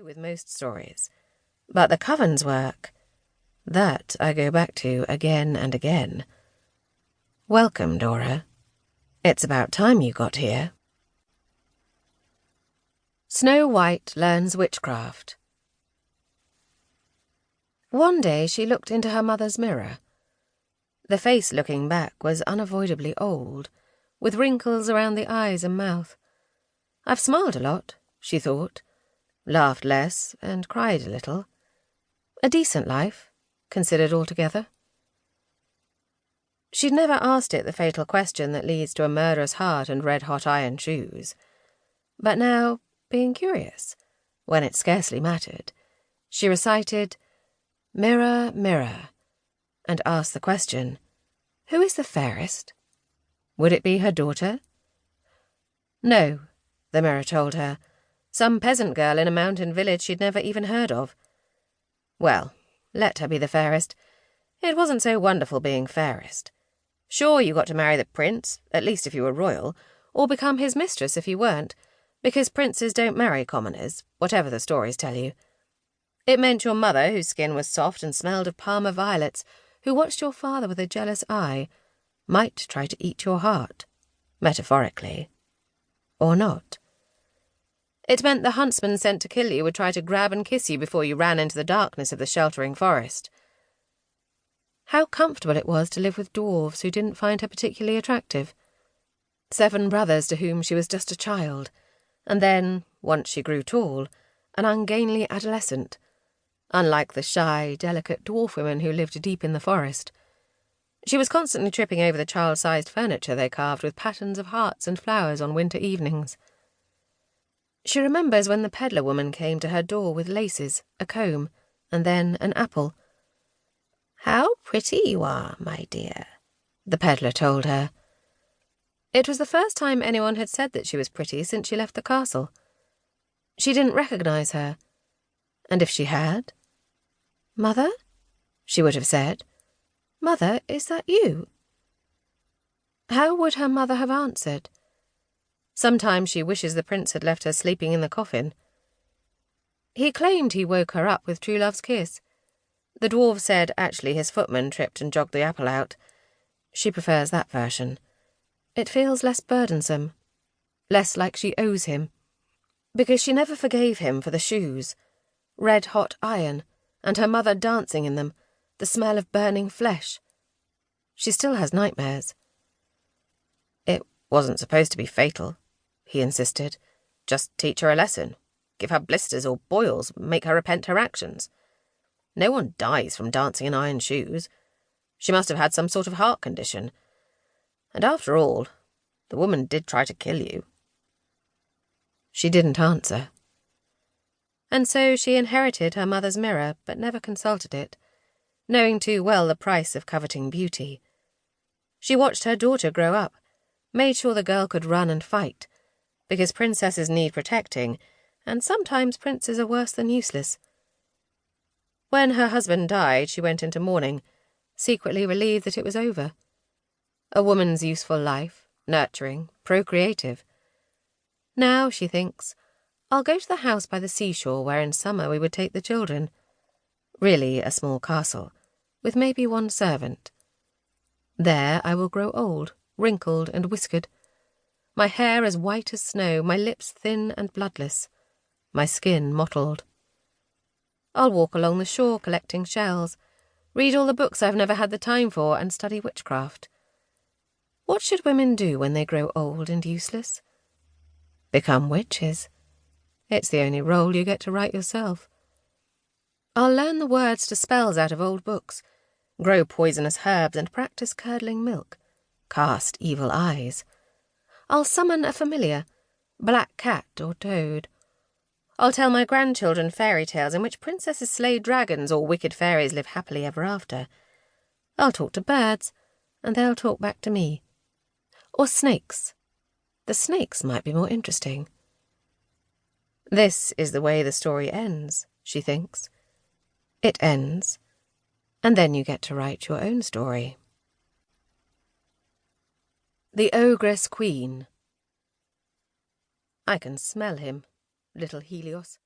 do with most stories. But the coven's work, that I go back to again and again. Welcome, Dora. It's about time you got here. Snow White learns witchcraft. One day she looked into her mother's mirror. The face looking back was unavoidably old, with wrinkles around the eyes and mouth. I've smiled a lot, she thought, laughed less and cried a little. A decent life, considered altogether. She'd never asked it the fatal question that leads to a murderous heart and red-hot iron shoes. But now, being curious, when it scarcely mattered, she recited, "Mirror, mirror," and asked the question, "Who is the fairest?" Would it be her daughter? No, the mirror told her, some peasant girl in a mountain village she'd never even heard of. Well, let her be the fairest. It wasn't so wonderful being fairest. Sure, you got to marry the prince, at least if you were royal, or become his mistress if you weren't, because princes don't marry commoners, whatever the stories tell you. It meant your mother, whose skin was soft and smelled of Parma violets, who watched your father with a jealous eye, might try to eat your heart, metaphorically. Or not. It meant the huntsman sent to kill you would try to grab and kiss you before you ran into the darkness of the sheltering forest. How comfortable it was to live with dwarves who didn't find her particularly attractive. 7 brothers to whom she was just a child, and then, once she grew tall, an ungainly adolescent, unlike the shy, delicate dwarf women who lived deep in the forest. She was constantly tripping over the child-sized furniture they carved with patterns of hearts and flowers on winter evenings. She remembers when the peddler woman came to her door with laces, a comb, and then an apple. "How pretty you are, my dear," the peddler told her. It was the first time anyone had said that she was pretty since she left the castle. She didn't recognize her. And if she had? "Mother?" she would have said. "Mother, is that you?" How would her mother have answered? Sometimes she wishes the prince had left her sleeping in the coffin. He claimed he woke her up with true love's kiss. The dwarf said actually his footman tripped and jogged the apple out. She prefers that version. It feels less burdensome, less like she owes him, because she never forgave him for the shoes, red-hot iron, and her mother dancing in them, the smell of burning flesh. She still has nightmares. It wasn't supposed to be fatal, he insisted. Just teach her a lesson. Give her blisters or boils, make her repent her actions. No one dies from dancing in iron shoes. She must have had some sort of heart condition. And after all, the woman did try to kill you. She didn't answer. And so she inherited her mother's mirror, but never consulted it, knowing too well the price of coveting beauty. She watched her daughter grow up, made sure the girl could run and fight, because princesses need protecting, and sometimes princes are worse than useless. When her husband died, she went into mourning, secretly relieved that it was over. A woman's useful life, nurturing, procreative. Now, she thinks, I'll go to the house by the seashore where in summer we would take the children. Really a small castle, with maybe one servant. There I will grow old, wrinkled and whiskered, my hair as white as snow, my lips thin and bloodless, my skin mottled. I'll walk along the shore collecting shells, read all the books I've never had the time for, and study witchcraft. What should women do when they grow old and useless? Become witches. It's the only role you get to write yourself. I'll learn the words to spells out of old books, grow poisonous herbs and practice curdling milk, cast evil eyes. I'll summon a familiar, black cat or toad. I'll tell my grandchildren fairy tales in which princesses slay dragons or wicked fairies live happily ever after. I'll talk to birds, and they'll talk back to me. Or snakes. The snakes might be more interesting. This is the way the story ends, she thinks. It ends, and then you get to write your own story. The Ogress Queen. I can smell him, little Helios.